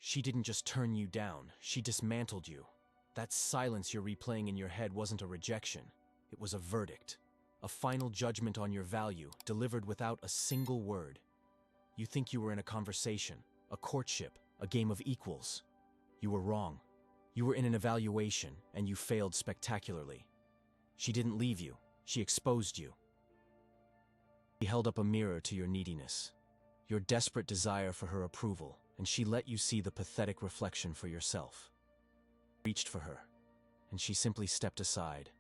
She didn't just turn you down, she dismantled you. That silence you're replaying in your head wasn't a rejection, it was a verdict. A final judgment on your value, delivered without a single word. You think you were in a conversation, a courtship, a game of equals. You were wrong. You were in an evaluation, and you failed spectacularly. She didn't leave you, she exposed you. She held up a mirror to your neediness, your desperate desire for her approval, and she let you see the pathetic reflection for yourself. You reached for her, and she simply stepped aside,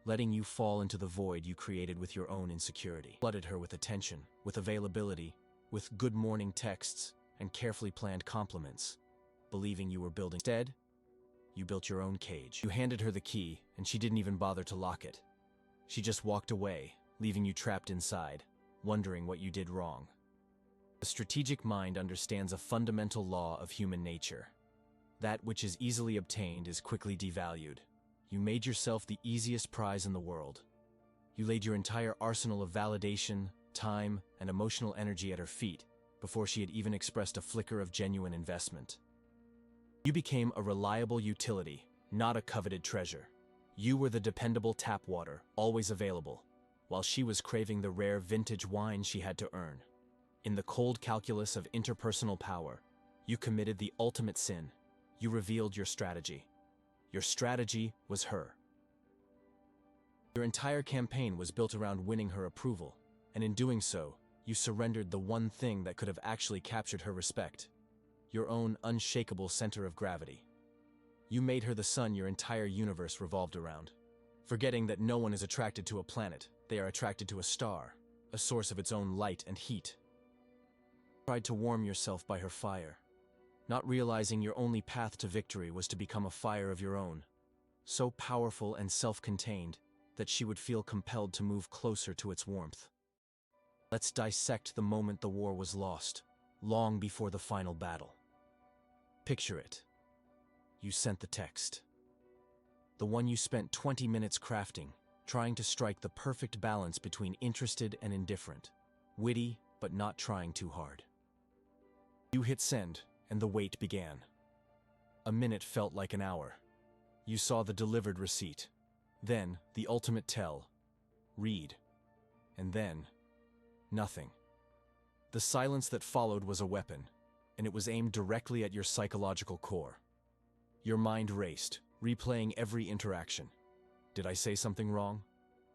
letting you fall into the void you created with your own insecurity. Flooded her with attention, with availability, with good morning texts, and carefully planned compliments, believing you were building. Instead, you built your own cage. You handed her the key, and she didn't even bother to lock it. She just walked away, leaving you trapped inside, wondering what you did wrong. The strategic mind understands a fundamental law of human nature. That which is easily obtained is quickly devalued. You made yourself the easiest prize in the world. You laid your entire arsenal of validation, time, and emotional energy at her feet before she had even expressed a flicker of genuine investment. You became a reliable utility, not a coveted treasure. You were the dependable tap water, always available, while she was craving the rare vintage wine she had to earn. In the cold calculus of interpersonal power, you committed the ultimate sin. You revealed your strategy. Your strategy was her. Your entire campaign was built around winning her approval, and in doing so, you surrendered the one thing that could have actually captured her respect: your own unshakable center of gravity. You made her the sun your entire universe revolved around, forgetting that no one is attracted to a planet, they are attracted to a star, a source of its own light and heat. You tried to warm yourself by her fire, not realizing your only path to victory was to become a fire of your own, so powerful and self-contained that she would feel compelled to move closer to its warmth. Let's dissect the moment the war was lost, long before the final battle. Picture it. You sent the text. The one you spent 20 minutes crafting, trying to strike the perfect balance between interested and indifferent, witty but not trying too hard. You hit send, and the wait began. A minute felt like an hour. You saw the delivered receipt. Then, the ultimate tell. Read. And then, nothing. The silence that followed was a weapon, and it was aimed directly at your psychological core. Your mind raced, replaying every interaction. Did I say something wrong?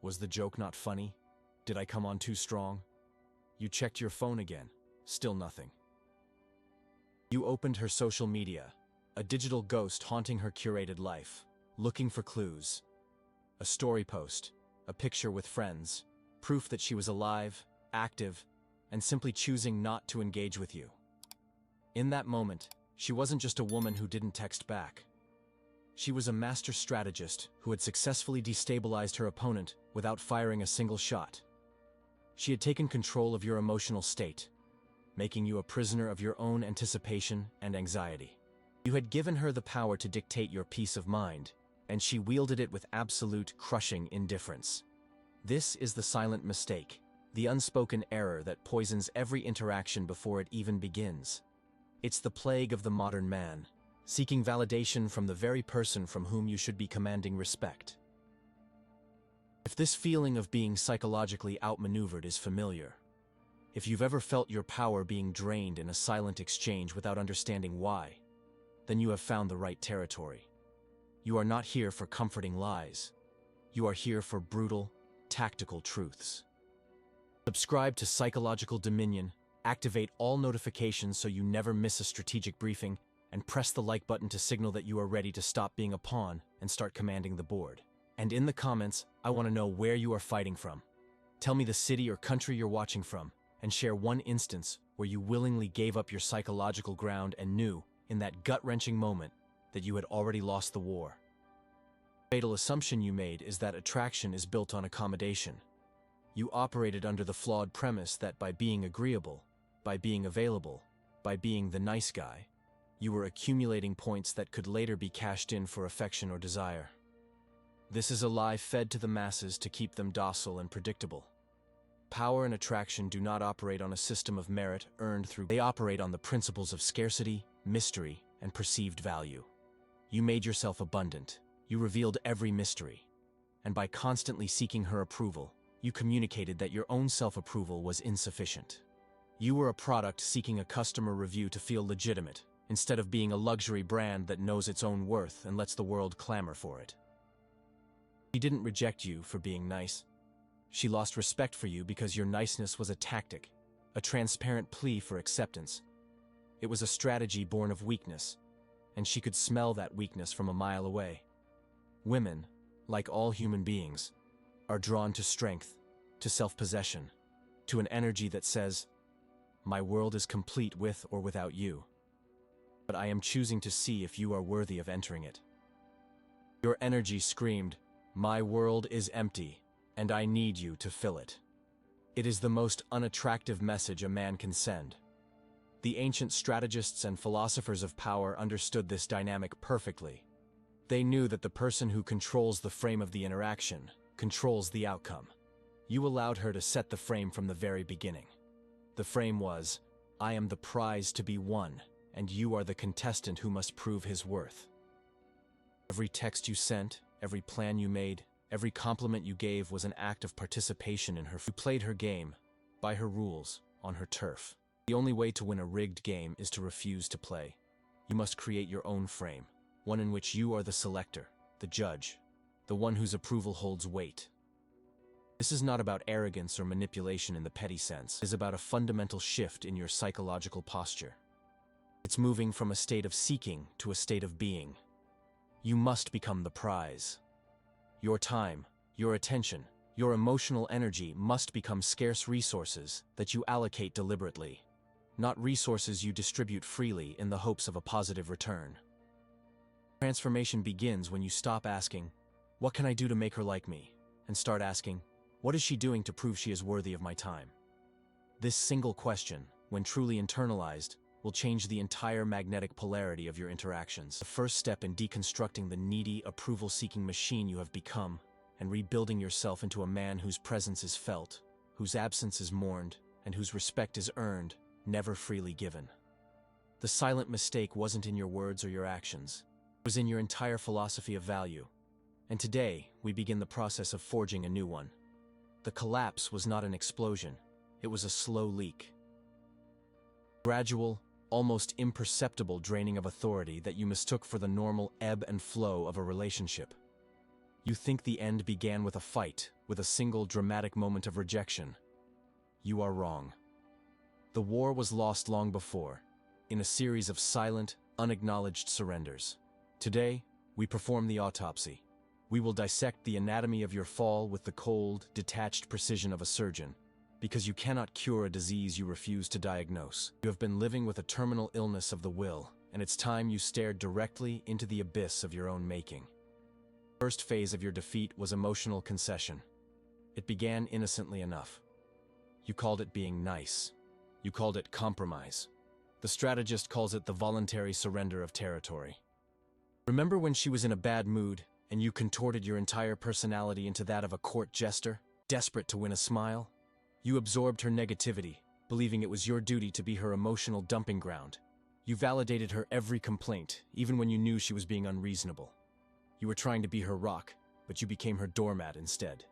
Was the joke not funny? Did I come on too strong? You checked your phone again. Still nothing. You opened her social media, a digital ghost haunting her curated life, looking for clues. A story post, a picture with friends, proof that she was alive, active, and simply choosing not to engage with you. In that moment, she wasn't just a woman who didn't text back. She was a master strategist who had successfully destabilized her opponent without firing a single shot. She had taken control of your emotional state, making you a prisoner of your own anticipation and anxiety. You had given her the power to dictate your peace of mind, and she wielded it with absolute, crushing indifference. This is the silent mistake, the unspoken error that poisons every interaction before it even begins. It's the plague of the modern man, seeking validation from the very person from whom you should be commanding respect. If this feeling of being psychologically outmaneuvered is familiar, if you've ever felt your power being drained in a silent exchange without understanding why, then you have found the right territory. You are not here for comforting lies. You are here for brutal, tactical truths. Subscribe to Psychological Dominion, activate all notifications so you never miss a strategic briefing, and press the like button to signal that you are ready to stop being a pawn and start commanding the board. And in the comments, I want to know where you are fighting from. Tell me the city or country you're watching from, and share one instance where you willingly gave up your psychological ground and knew, in that gut-wrenching moment, that you had already lost the war. The fatal assumption you made is that attraction is built on accommodation. You operated under the flawed premise that by being agreeable, by being available, by being the nice guy, you were accumulating points that could later be cashed in for affection or desire. This is a lie fed to the masses to keep them docile and predictable. Power and attraction do not operate on a system of merit earned through. They operate on the principles of scarcity, mystery, and perceived value. You made yourself abundant. You revealed every mystery. And by constantly seeking her approval, you communicated that your own self-approval was insufficient. You were a product seeking a customer review to feel legitimate, instead of being a luxury brand that knows its own worth and lets the world clamor for it. She didn't reject you for being nice. She lost respect for you because your niceness was a tactic, a transparent plea for acceptance. It was a strategy born of weakness, and she could smell that weakness from a mile away. Women, like all human beings, are drawn to strength, to self-possession, to an energy that says, "My world is complete with or without you. But I am choosing to see if you are worthy of entering it." Your energy screamed, "My world is empty, and I need you to fill it." It is the most unattractive message a man can send. The ancient strategists and philosophers of power understood this dynamic perfectly. They knew that the person who controls the frame of the interaction controls the outcome. You allowed her to set the frame from the very beginning. The frame was, "I am the prize to be won, and you are the contestant who must prove his worth." Every text you sent, every plan you made, every compliment you gave was an act of participation in her. You played her game, by her rules, on her turf. The only way to win a rigged game is to refuse to play. You must create your own frame, one in which you are the selector, the judge, the one whose approval holds weight. This is not about arrogance or manipulation in the petty sense. It is about a fundamental shift in your psychological posture. It's moving from a state of seeking to a state of being. You must become the prize. Your time, your attention, your emotional energy must become scarce resources that you allocate deliberately, not resources you distribute freely in the hopes of a positive return. Transformation begins when you stop asking, "What can I do to make her like me?" and start asking, "What is she doing to prove she is worthy of my time?" This single question, when truly internalized, will change the entire magnetic polarity of your interactions. The first step in deconstructing the needy, approval-seeking machine you have become and rebuilding yourself into a man whose presence is felt, whose absence is mourned, and whose respect is earned, never freely given. The silent mistake wasn't in your words or your actions. It was in your entire philosophy of value. And today, we begin the process of forging a new one. The collapse was not an explosion. It was a slow leak. Gradual, almost imperceptible draining of authority that you mistook for the normal ebb and flow of a relationship. You think the end began with a fight, with a single dramatic moment of rejection. You are wrong. The war was lost long before, in a series of silent, unacknowledged surrenders. Today, we perform the autopsy. We will dissect the anatomy of your fall with the cold, detached precision of a surgeon, because you cannot cure a disease you refuse to diagnose. You have been living with a terminal illness of the will, and it's time you stared directly into the abyss of your own making. The first phase of your defeat was emotional concession. It began innocently enough. You called it being nice. You called it compromise. The strategist calls it the voluntary surrender of territory. Remember when she was in a bad mood, and you contorted your entire personality into that of a court jester, desperate to win a smile? You absorbed her negativity, believing it was your duty to be her emotional dumping ground. You validated her every complaint, even when you knew she was being unreasonable. You were trying to be her rock, but you became her doormat instead.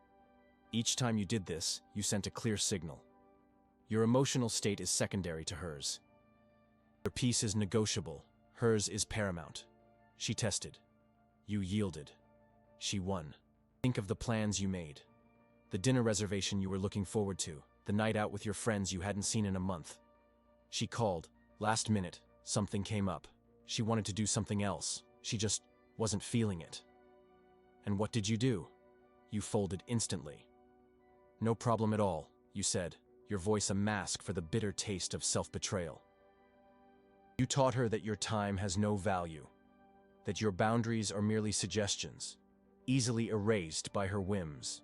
Each time you did this, you sent a clear signal. Your emotional state is secondary to hers. Your peace is negotiable, hers is paramount. She tested. You yielded. She won. Think of the plans you made. The dinner reservation you were looking forward to, the night out with your friends you hadn't seen in a month. She called. Last minute, something came up. She wanted to do something else. She just wasn't feeling it. And what did you do? You folded instantly. "No problem at all," you said, your voice a mask for the bitter taste of self-betrayal. You taught her that your time has no value, that your boundaries are merely suggestions, easily erased by her whims.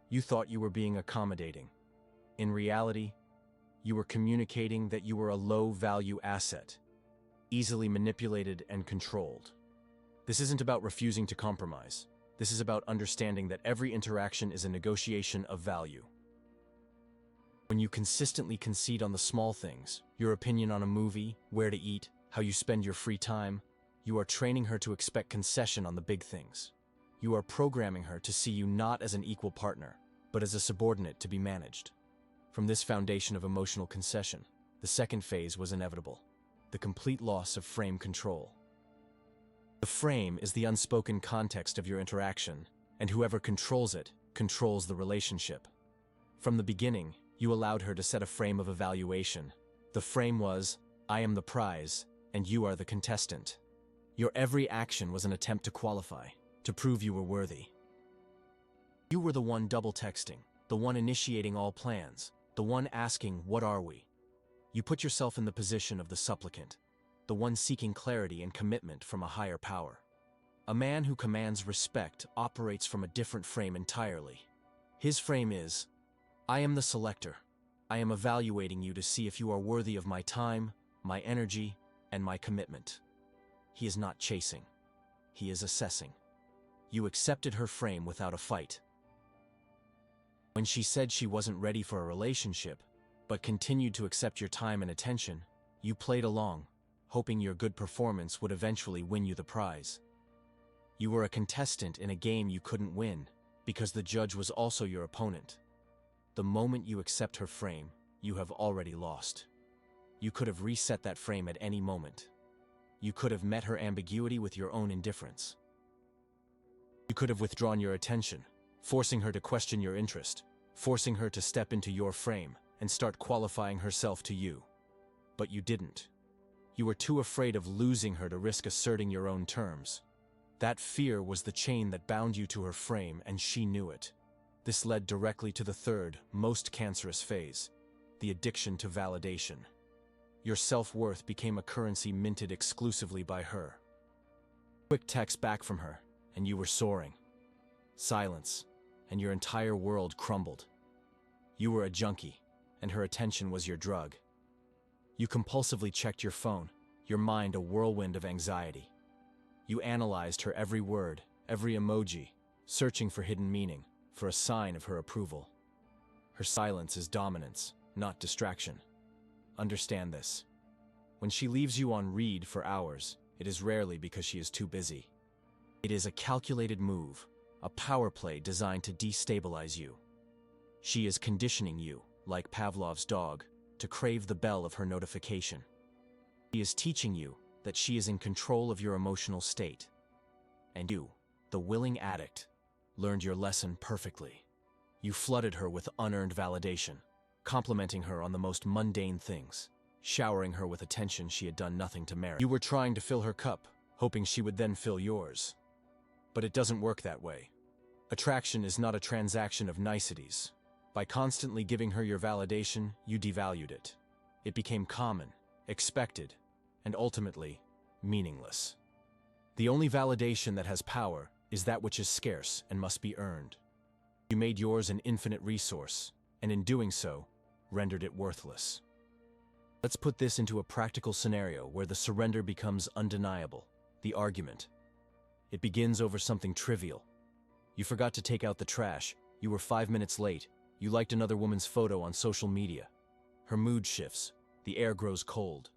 You thought you were being accommodating. In reality, you were communicating that you were a low-value asset, easily manipulated and controlled. This isn't about refusing to compromise. This is about understanding that every interaction is a negotiation of value. When you consistently concede on the small things, your opinion on a movie, where to eat, how you spend your free time, you are training her to expect concession on the big things. You are programming her to see you not as an equal partner, but as a subordinate to be managed. From this foundation of emotional concession, the second phase was inevitable: the complete loss of frame control. The frame is the unspoken context of your interaction, and whoever controls it controls the relationship. From the beginning, you allowed her to set a frame of evaluation. The frame was, I am the prize, and you are the contestant. Your every action was an attempt to qualify, to prove you were worthy. You were the one double texting, the one initiating all plans, the one asking, what are we? You put yourself in the position of the supplicant, the one seeking clarity and commitment from a higher power. A man who commands respect operates from a different frame entirely. His frame is, I am the selector. I am evaluating you to see if you are worthy of my time, my energy, and my commitment. He is not chasing. He is assessing. You accepted her frame without a fight. When she said she wasn't ready for a relationship, but continued to accept your time and attention, you played along, hoping your good performance would eventually win you the prize. You were a contestant in a game you couldn't win, because the judge was also your opponent. The moment you accept her frame, you have already lost. You could have reset that frame at any moment. You could have met her ambiguity with your own indifference. You could have withdrawn your attention, forcing her to question your interest, forcing her to step into your frame and start qualifying herself to you. But you didn't. You were too afraid of losing her to risk asserting your own terms. That fear was the chain that bound you to her frame, and she knew it. This led directly to the third, most cancerous phase, the addiction to validation. Your self-worth became a currency minted exclusively by her. Quick text back from her, and you were soaring. Silence, and your entire world crumbled. You were a junkie, and her attention was your drug. You compulsively checked your phone, your mind a whirlwind of anxiety. You analyzed her every word, every emoji, searching for hidden meaning, for a sign of her approval. Her silence is dominance, not distraction. Understand this. When she leaves you on read for hours, it is rarely because she is too busy. It is a calculated move, a power play designed to destabilize you. She is conditioning you, like Pavlov's dog, to crave the bell of her notification. She is teaching you that she is in control of your emotional state. And you, the willing addict, learned your lesson perfectly. You flooded her with unearned validation, complimenting her on the most mundane things, showering her with attention she had done nothing to merit. You were trying to fill her cup, hoping she would then fill yours. But it doesn't work that way. Attraction is not a transaction of niceties. By constantly giving her your validation, you devalued it. It became common, expected, and ultimately, meaningless. The only validation that has power is that which is scarce and must be earned. You made yours an infinite resource, and in doing so, rendered it worthless. Let's put this into a practical scenario where the surrender becomes undeniable, the argument. It begins over something trivial. You forgot to take out the trash, you were 5 minutes late, you liked another woman's photo on social media. Her mood shifts, the air grows cold.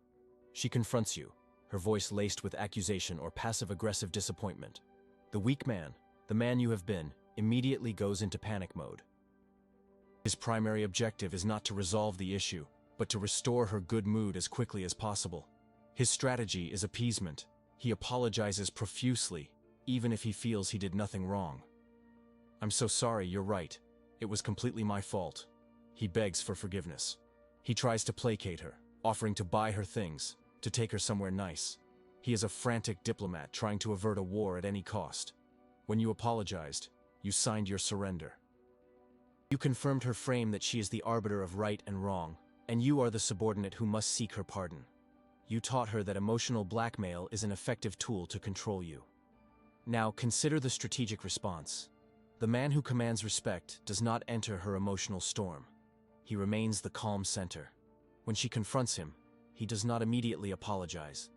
She confronts you, her voice laced with accusation or passive-aggressive disappointment. The weak man, the man you have been, immediately goes into panic mode. His primary objective is not to resolve the issue, but to restore her good mood as quickly as possible. His strategy is appeasement. He apologizes profusely, even if he feels he did nothing wrong. I'm so sorry, you're right. It was completely my fault. He begs for forgiveness. He tries to placate her, offering to buy her things, to take her somewhere nice. He is a frantic diplomat trying to avert a war at any cost. When you apologized, you signed your surrender. You confirmed her frame that she is the arbiter of right and wrong, and you are the subordinate who must seek her pardon. You taught her that emotional blackmail is an effective tool to control you. Now consider the strategic response. The man who commands respect does not enter her emotional storm. He remains the calm center. When she confronts him, he does not immediately apologize.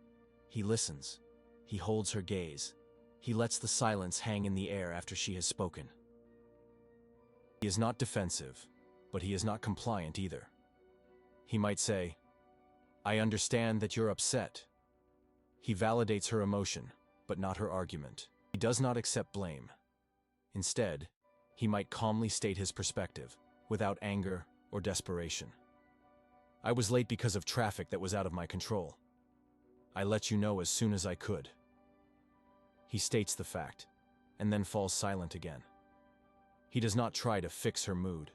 He listens. He holds her gaze. He lets the silence hang in the air after she has spoken. He is not defensive, but he is not compliant either. He might say, I understand that you're upset. He validates her emotion, but not her argument. He does not accept blame. Instead, he might calmly state his perspective, without anger or desperation. I was late because of traffic that was out of my control. I let you know as soon as I could. He states the fact, and then falls silent again. He does not try to fix her mood.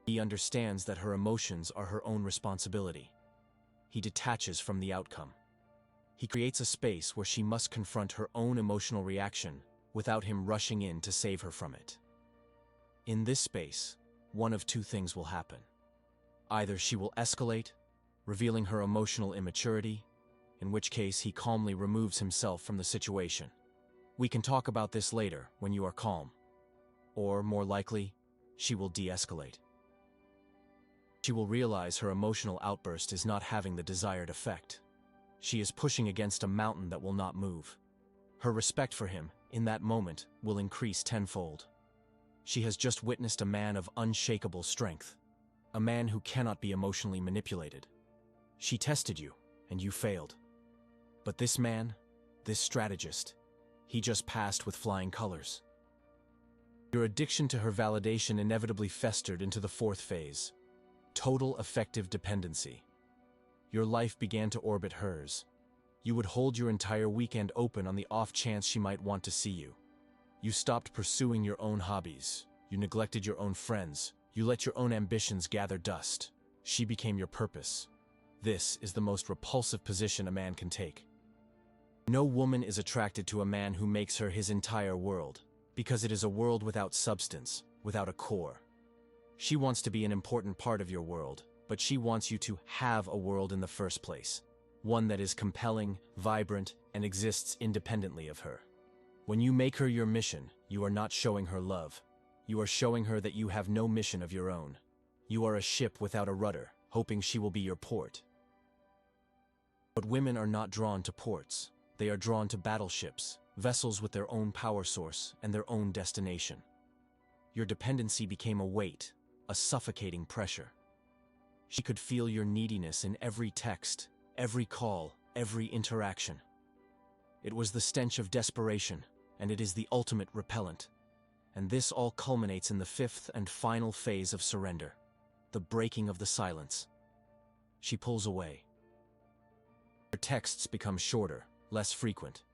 He understands that her emotions are her own responsibility. He detaches from the outcome. He creates a space where she must confront her own emotional reaction without him rushing in to save her from it. In this space, one of two things will happen. Either she will escalate, revealing her emotional immaturity, in which case he calmly removes himself from the situation. We can talk about this later when you are calm. Or, more likely, she will de-escalate. She will realize her emotional outburst is not having the desired effect. She is pushing against a mountain that will not move. Her respect for him, in that moment, will increase tenfold. She has just witnessed a man of unshakable strength, a man who cannot be emotionally manipulated. She tested you, and you failed. But this man, this strategist, he just passed with flying colors. Your addiction to her validation inevitably festered into the fourth phase, total affective dependency. Your life began to orbit hers. You would hold your entire weekend open on the off chance she might want to see you. You stopped pursuing your own hobbies. You neglected your own friends. You let your own ambitions gather dust. She became your purpose. This is the most repulsive position a man can take. No woman is attracted to a man who makes her his entire world, because it is a world without substance, without a core. She wants to be an important part of your world, but she wants you to have a world in the first place, one that is compelling, vibrant, and exists independently of her. When you make her your mission, you are not showing her love. You are showing her that you have no mission of your own. You are a ship without a rudder, hoping she will be your port. But women are not drawn to ports. They are drawn to battleships, vessels with their own power source and their own destination. Your dependency became a weight, a suffocating pressure. She could feel your neediness in every text, every call, every interaction. It was the stench of desperation, and it is the ultimate repellent. And this all culminates in the fifth and final phase of surrender, the breaking of the silence. She pulls away. Her texts become shorter, less frequent.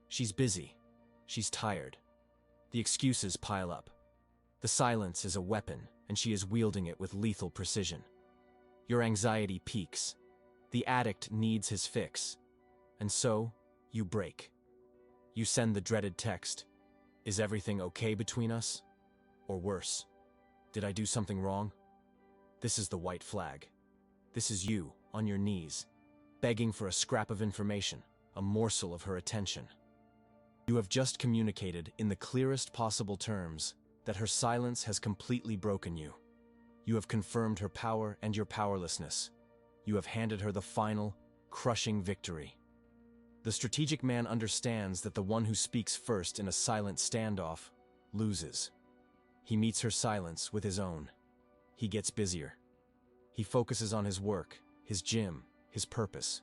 She's busy. She's tired. The excuses pile up. The silence is a weapon, and she is wielding it with lethal precision. Your anxiety peaks. The addict needs his fix. And so, you break. You send the dreaded text. Is everything okay between us? Or worse, did I do something wrong? This is the white flag. This is you, on your knees, begging for a scrap of information, a morsel of her attention. You have just communicated in the clearest possible terms that her silence has completely broken you. You have confirmed her power and your powerlessness. You have handed her the final, crushing victory. The strategic man understands that the one who speaks first in a silent standoff loses. He meets her silence with his own. He gets busier. He focuses on his work, his gym, his purpose.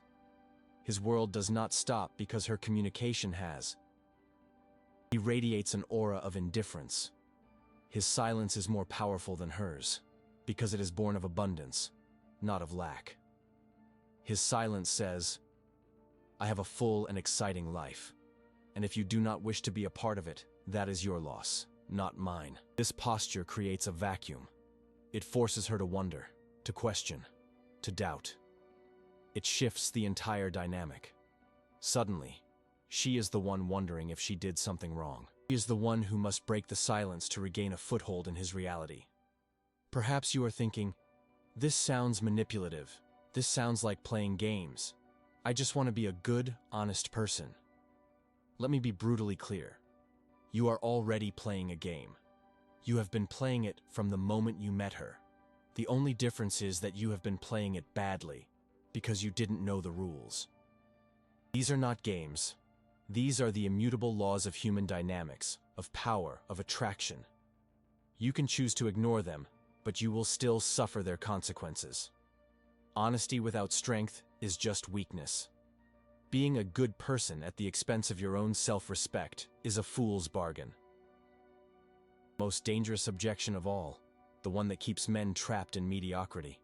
His world does not stop because her communication has. He radiates an aura of indifference. His silence is more powerful than hers, because it is born of abundance, not of lack. His silence says, I have a full and exciting life, and if you do not wish to be a part of it, that is your loss, not mine. This posture creates a vacuum. It forces her to wonder, to question, to doubt. It shifts the entire dynamic. Suddenly, she is the one wondering if she did something wrong. She is the one who must break the silence to regain a foothold in his reality. Perhaps you are thinking, this sounds manipulative. This sounds like playing games. I just want to be a good, honest person. Let me be brutally clear. You are already playing a game. You have been playing it from the moment you met her. The only difference is that you have been playing it badly, because you didn't know the rules. These are not games. These are the immutable laws of human dynamics, of power, of attraction. You can choose to ignore them, but you will still suffer their consequences. Honesty without strength is just weakness. Being a good person at the expense of your own self-respect is a fool's bargain. Most dangerous objection of all, the one that keeps men trapped in mediocrity.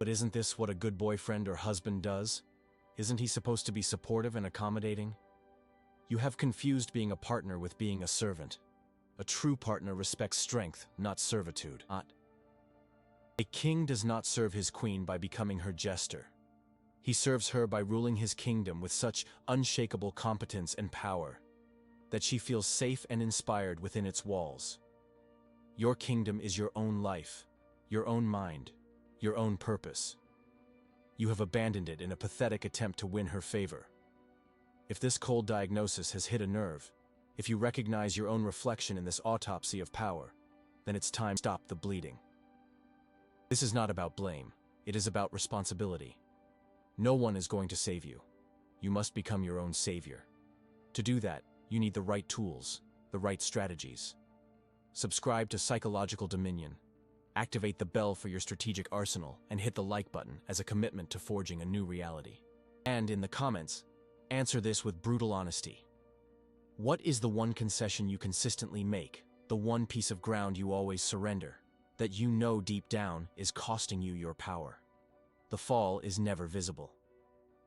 But isn't this what a good boyfriend or husband does? Isn't he supposed to be supportive and accommodating? You have confused being a partner with being a servant. A true partner respects strength, not servitude. A king does not serve his queen by becoming her jester. He serves her by ruling his kingdom with such unshakable competence and power that she feels safe and inspired within its walls. Your kingdom is your own life, your own mind, your own purpose. You have abandoned it in a pathetic attempt to win her favor. If this cold diagnosis has hit a nerve, if you recognize your own reflection in this autopsy of power, then it's time to stop the bleeding. This is not about blame, it is about responsibility. No one is going to save you. You must become your own savior. To do that, you need the right tools, the right strategies. Subscribe to Psychological Dominion. Activate the bell for your strategic arsenal and hit the like button as a commitment to forging a new reality. And in the comments, answer this with brutal honesty. What is the one concession you consistently make, the one piece of ground you always surrender, that you know deep down is costing you your power? The fall is never visible.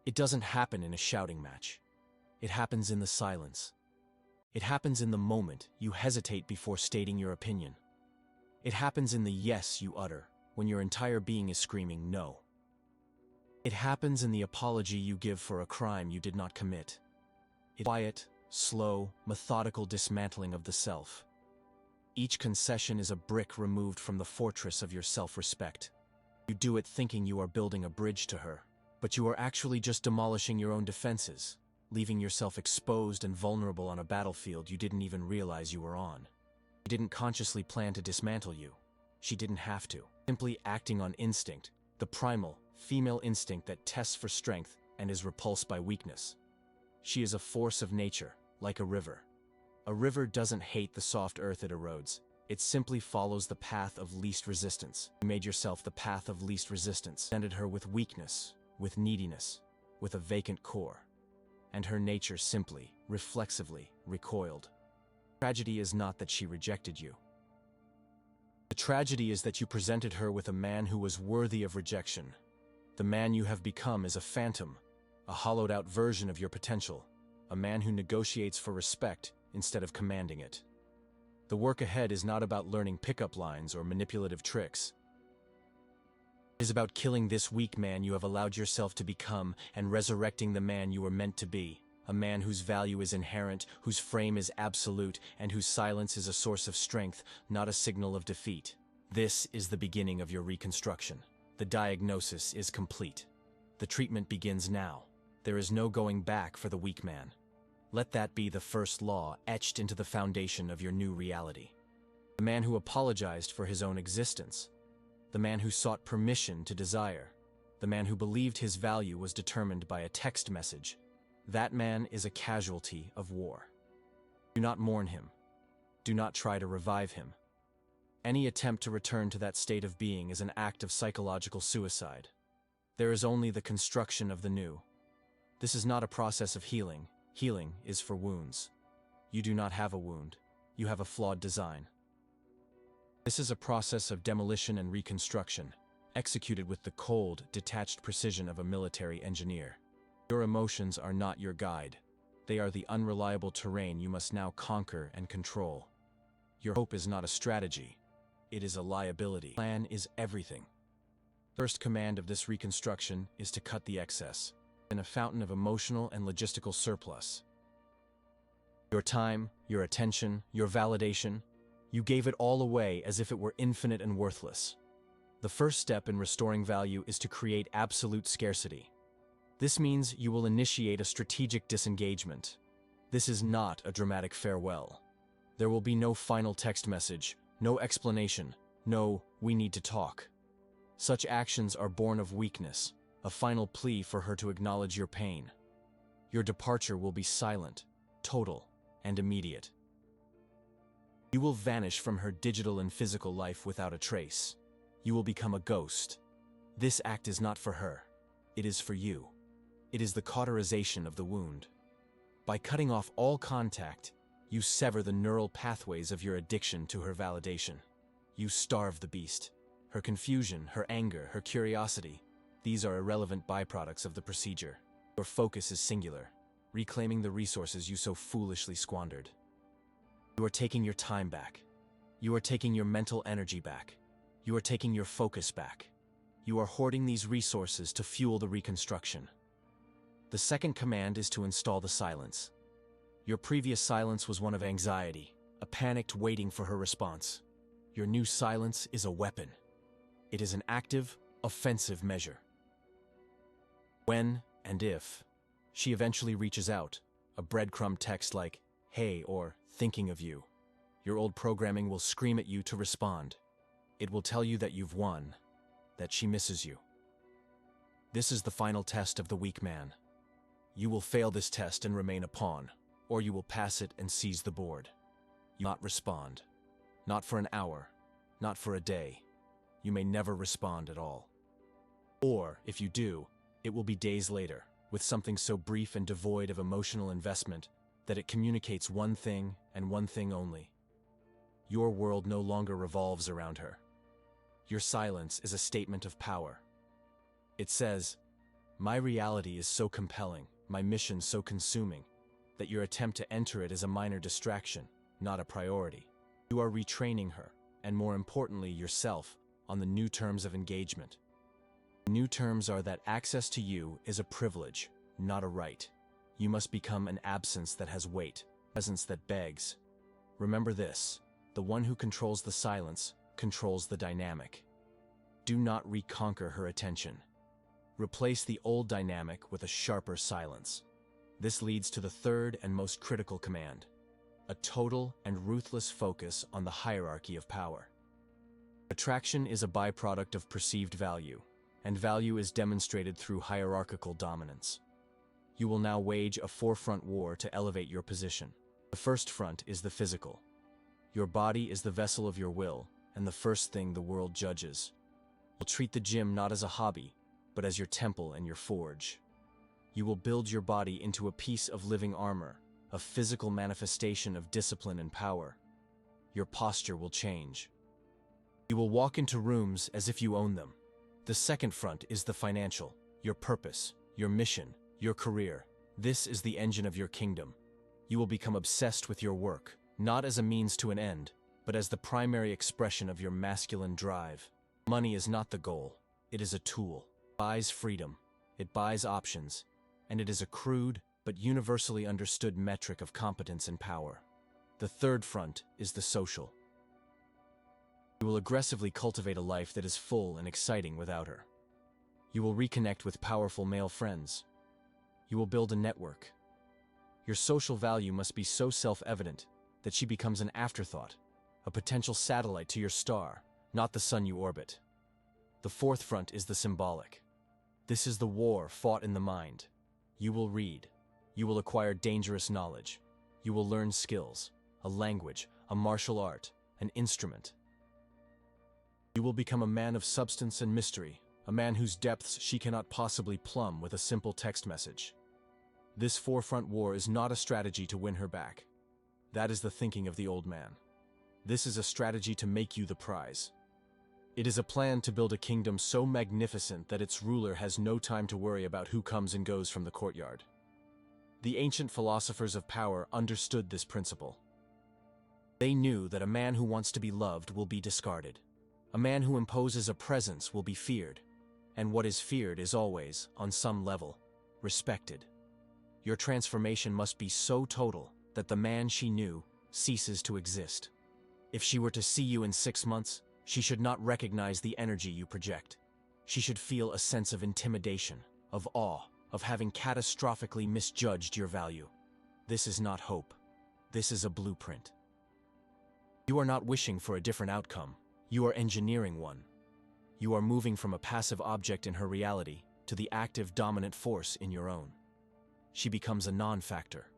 It doesn't happen in a shouting match. It happens in the silence. It happens in the moment you hesitate before stating your opinion. It happens in the yes you utter when your entire being is screaming no. It happens in the apology you give for a crime you did not commit. It's quiet, slow, methodical dismantling of the self. Each concession is a brick removed from the fortress of your self-respect. You do it thinking you are building a bridge to her, but you are actually just demolishing your own defenses, leaving yourself exposed and vulnerable on a battlefield you didn't even realize you were on. She didn't consciously plan to dismantle you. She didn't have to. Simply acting on instinct, the primal, female instinct that tests for strength and is repulsed by weakness. She is a force of nature, like a river. A river doesn't hate the soft earth it erodes. It simply follows the path of least resistance. You made yourself the path of least resistance. Presented her with weakness, with neediness, with a vacant core. And her nature simply, reflexively, recoiled. The tragedy is not that she rejected you. The tragedy is that you presented her with a man who was worthy of rejection. The man you have become is a phantom, a hollowed-out version of your potential, a man who negotiates for respect instead of commanding it. The work ahead is not about learning pickup lines or manipulative tricks. It is about killing this weak man you have allowed yourself to become and resurrecting the man you were meant to be, a man whose value is inherent, whose frame is absolute, and whose silence is a source of strength, not a signal of defeat. This is the beginning of your reconstruction. The diagnosis is complete. The treatment begins now. There is no going back for the weak man. Let that be the first law etched into the foundation of your new reality. The man who apologized for his own existence. The man who sought permission to desire. The man who believed his value was determined by a text message. That man is a casualty of war. Do not mourn him. Do not try to revive him. Any attempt to return to that state of being is an act of psychological suicide. There is only the construction of the new. This is not a process of healing. Healing is for wounds. You do not have a wound. You have a flawed design. This is a process of demolition and reconstruction, executed with the cold, detached precision of a military engineer. Your emotions are not your guide. They are the unreliable terrain you must now conquer and control. Your hope is not a strategy. It is a liability. Plan is everything. First command of this reconstruction is to cut the excess. In a fountain of emotional and logistical surplus. Your time, your attention, your validation, you gave it all away as if it were infinite and worthless. The first step in restoring value is to create absolute scarcity. This means you will initiate a strategic disengagement. This is not a dramatic farewell. There will be no final text message, no explanation, no "we need to talk." Such actions are born of weakness. A final plea for her to acknowledge your pain. Your departure will be silent, total, and immediate. You will vanish from her digital and physical life without a trace. You will become a ghost. This act is not for her. It is for you. It is the cauterization of the wound. By cutting off all contact, you sever the neural pathways of your addiction to her validation. You starve the beast. Her confusion, her anger, her curiosity, these are irrelevant byproducts of the procedure. Your focus is singular, reclaiming the resources you so foolishly squandered. You are taking your time back. You are taking your mental energy back. You are taking your focus back. You are hoarding these resources to fuel the reconstruction. The second command is to install the silence. Your previous silence was one of anxiety, a panicked waiting for her response. Your new silence is a weapon. It is an active, offensive measure. When and if she eventually reaches out, a breadcrumb text like, "Hey," or "Thinking of you," your old programming will scream at you to respond. It will tell you that you've won, that she misses you. This is the final test of the weak man. You will fail this test and remain a pawn, or you will pass it and seize the board. You will not respond. Not for an hour, not for a day. You may never respond at all. Or, if you do, it will be days later, with something so brief and devoid of emotional investment that it communicates one thing and one thing only. Your world no longer revolves around her. Your silence is a statement of power. It says, "My reality is so compelling, my mission so consuming, that your attempt to enter it is a minor distraction, not a priority." You are retraining her, and more importantly yourself, on the new terms of engagement. The new terms are that access to you is a privilege, not a right. You must become an absence that has weight, presence that begs. Remember this, the one who controls the silence controls the dynamic. Do not reconquer her attention. Replace the old dynamic with a sharper silence. This leads to the third and most critical command, a total and ruthless focus on the hierarchy of power. Attraction is a byproduct of perceived value, and value is demonstrated through hierarchical dominance. You will now wage a forefront war to elevate your position. The first front is the physical. Your body is the vessel of your will, and the first thing the world judges. You'll treat the gym not as a hobby, but as your temple and your forge. You will build your body into a piece of living armor, a physical manifestation of discipline and power. Your posture will change. You will walk into rooms as if you own them. The second front is the financial, your purpose, your mission, your career. This is the engine of your kingdom. You will become obsessed with your work, not as a means to an end, but as the primary expression of your masculine drive. Money is not the goal, it is a tool. It buys freedom, it buys options, and it is a crude but universally understood metric of competence and power. The third front is the social. You will aggressively cultivate a life that is full and exciting without her. You will reconnect with powerful male friends. You will build a network. Your social value must be so self-evident that she becomes an afterthought, a potential satellite to your star, not the sun you orbit. The fourth front is the symbolic. This is the war fought in the mind. You will read. You will acquire dangerous knowledge. You will learn skills, a language, a martial art, an instrument. You will become a man of substance and mystery, a man whose depths she cannot possibly plumb with a simple text message. This forefront war is not a strategy to win her back. That is the thinking of the old man. This is a strategy to make you the prize. It is a plan to build a kingdom so magnificent that its ruler has no time to worry about who comes and goes from the courtyard. The ancient philosophers of power understood this principle. They knew that a man who wants to be loved will be discarded. A man who imposes a presence will be feared, and what is feared is always, on some level, respected. Your transformation must be so total that the man she knew ceases to exist. If she were to see you in 6 months, she should not recognize the energy you project. She should feel a sense of intimidation, of awe, of having catastrophically misjudged your value. This is not hope. This is a blueprint. You are not wishing for a different outcome. You are engineering one. You are moving from a passive object in her reality to the active dominant force in your own. She becomes a non-factor.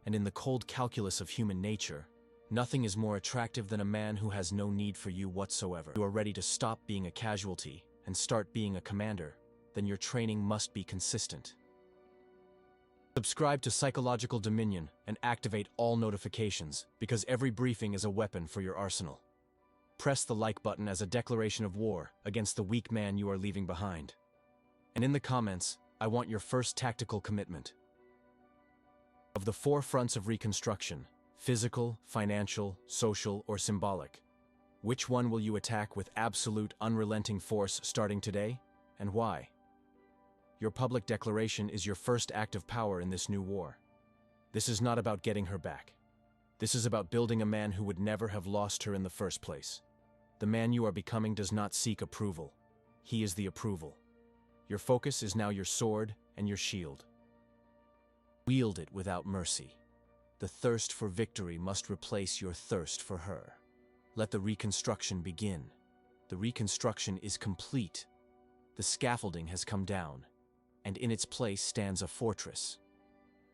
And in the cold calculus of human nature, nothing is more attractive than a man who has no need for you whatsoever. You are ready to stop being a casualty and start being a commander, then your training must be consistent. Subscribe to Psychological Dominion and activate all notifications, because every briefing is a weapon for your arsenal. Press the like button as a declaration of war against the weak man you are leaving behind. And in the comments, I want your first tactical commitment. Of the 4 fronts of reconstruction, physical, financial, social, or symbolic, which one will you attack with absolute, unrelenting force starting today, and why? Your public declaration is your first act of power in this new war. This is not about getting her back. This is about building a man who would never have lost her in the first place. The man you are becoming does not seek approval. He is the approval. Your focus is now your sword and your shield. Wield it without mercy. The thirst for victory must replace your thirst for her. Let the reconstruction begin. The reconstruction is complete. The scaffolding has come down, and in its place stands a fortress.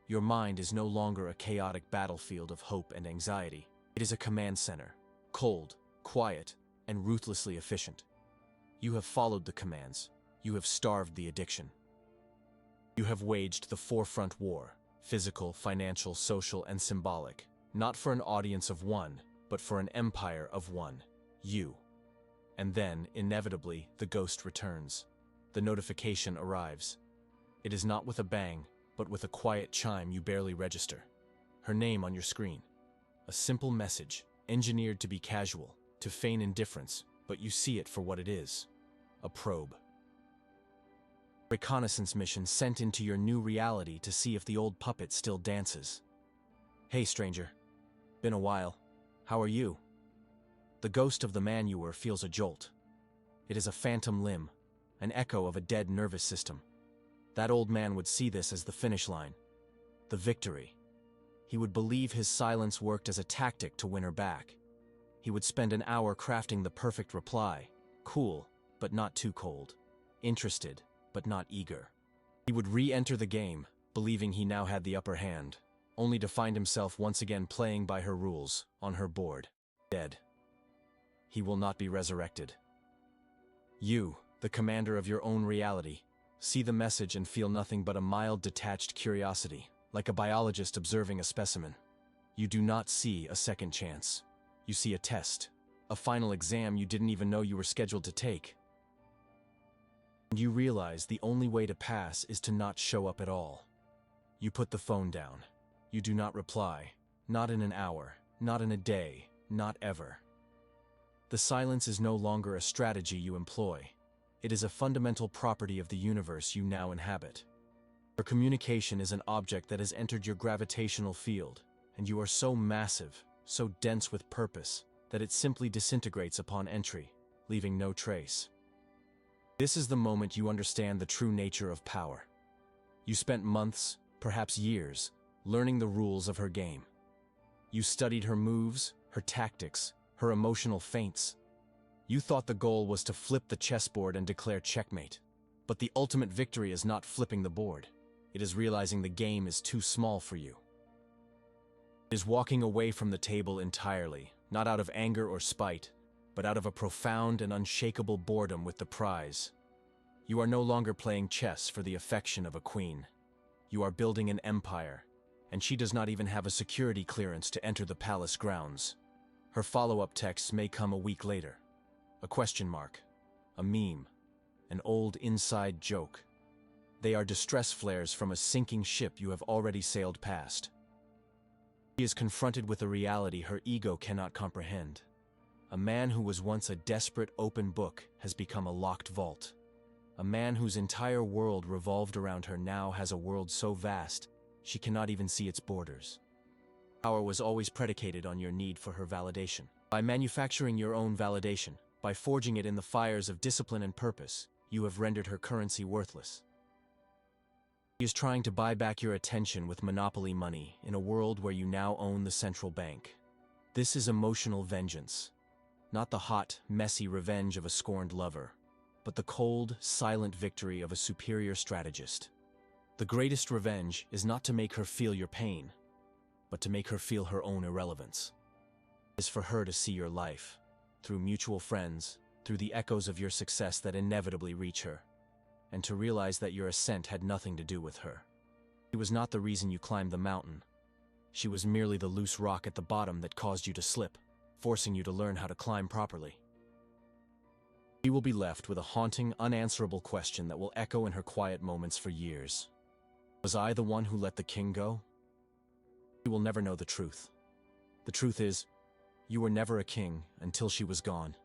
Your mind is no longer a chaotic battlefield of hope and anxiety. It is a command center, cold, quiet, and ruthlessly efficient. You have followed the commands. You have starved the addiction. You have waged the 4-front war, physical, financial, social, and symbolic, not for an audience of one, but for an empire of one, you. And then, inevitably, the ghost returns. The notification arrives. It is not with a bang, but with a quiet chime you barely register. Her name on your screen. A simple message, engineered to be casual, to feign indifference, but you see it for what it is. A probe. Reconnaissance mission sent into your new reality to see if the old puppet still dances. Hey, stranger. Been a while. How are you? The ghost of the man you were feels a jolt. It is a phantom limb, an echo of a dead nervous system. That old man would see this as the finish line, the victory. He would believe his silence worked as a tactic to win her back. He would spend an hour crafting the perfect reply, cool, but not too cold, interested, but not eager. He would re-enter the game, believing he now had the upper hand, only to find himself once again playing by her rules, on her board, dead. He will not be resurrected. You, the commander of your own reality, see the message and feel nothing but a mild, detached curiosity, like a biologist observing a specimen. You do not see a second chance. You see a test, a final exam you didn't even know you were scheduled to take. And you realize the only way to pass is to not show up at all. You put the phone down. You do not reply, not in an hour, not in a day, not ever. The silence is no longer a strategy you employ. It is a fundamental property of the universe you now inhabit. Your communication is an object that has entered your gravitational field, and you are so massive, so dense with purpose, that it simply disintegrates upon entry, leaving no trace. This is the moment you understand the true nature of power. You spent months, perhaps years, learning the rules of her game. You studied her moves, her tactics, her emotional feints. You thought the goal was to flip the chessboard and declare checkmate. But the ultimate victory is not flipping the board. It is realizing the game is too small for you. It is walking away from the table entirely, not out of anger or spite, but out of a profound and unshakable boredom with the prize. You are no longer playing chess for the affection of a queen. You are building an empire, and she does not even have a security clearance to enter the palace grounds. Her follow-up texts may come a week later. A question mark, a meme, an old inside joke. They are distress flares from a sinking ship you have already sailed past. She is confronted with a reality her ego cannot comprehend. A man who was once a desperate open book has become a locked vault. A man whose entire world revolved around her now has a world so vast, she cannot even see its borders. Power was always predicated on your need for her validation. By manufacturing your own validation, by forging it in the fires of discipline and purpose, you have rendered her currency worthless. She is trying to buy back your attention with monopoly money in a world where you now own the central bank. This is emotional vengeance. Not the hot, messy revenge of a scorned lover, but the cold, silent victory of a superior strategist. The greatest revenge is not to make her feel your pain, but to make her feel her own irrelevance. It is for her to see your life, through mutual friends, through the echoes of your success that inevitably reach her, and to realize that your ascent had nothing to do with her. She was not the reason you climbed the mountain. She was merely the loose rock at the bottom that caused you to slip, forcing you to learn how to climb properly. She will be left with a haunting, unanswerable question that will echo in her quiet moments for years. Was I the one who let the king go? She will never know the truth. The truth is, you were never a king until she was gone.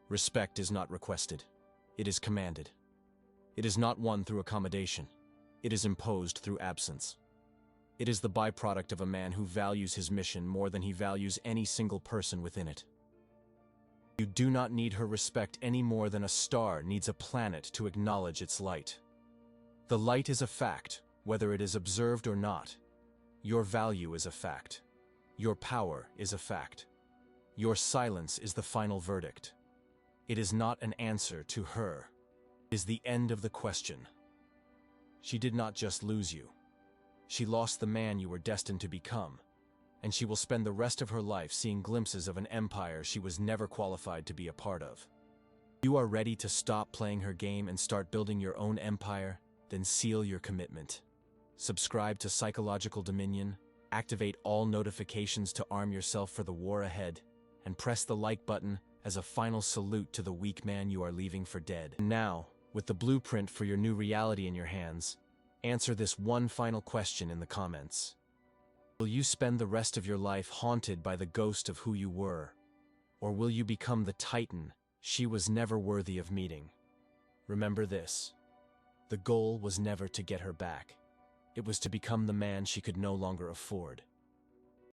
Respect is not requested. It is commanded. It is not won through accommodation. It is imposed through absence. It is the byproduct of a man who values his mission more than he values any single person within it. You do not need her respect any more than a star needs a planet to acknowledge its light. The light is a fact, whether it is observed or not. Your value is a fact. Your power is a fact. Your silence is the final verdict. It is not an answer to her. It is the end of the question. She did not just lose you. She lost the man you were destined to become, and she will spend the rest of her life seeing glimpses of an empire she was never qualified to be a part of. You are ready to stop playing her game and start building your own empire, then seal your commitment. Subscribe to Psychological Dominion, activate all notifications to arm yourself for the war ahead, and press the like button as a final salute to the weak man you are leaving for dead. And now, with the blueprint for your new reality in your hands, answer this one final question in the comments. Will you spend the rest of your life haunted by the ghost of who you were? Or will you become the titan she was never worthy of meeting? Remember this: the goal was never to get her back. It was to become the man she could no longer afford.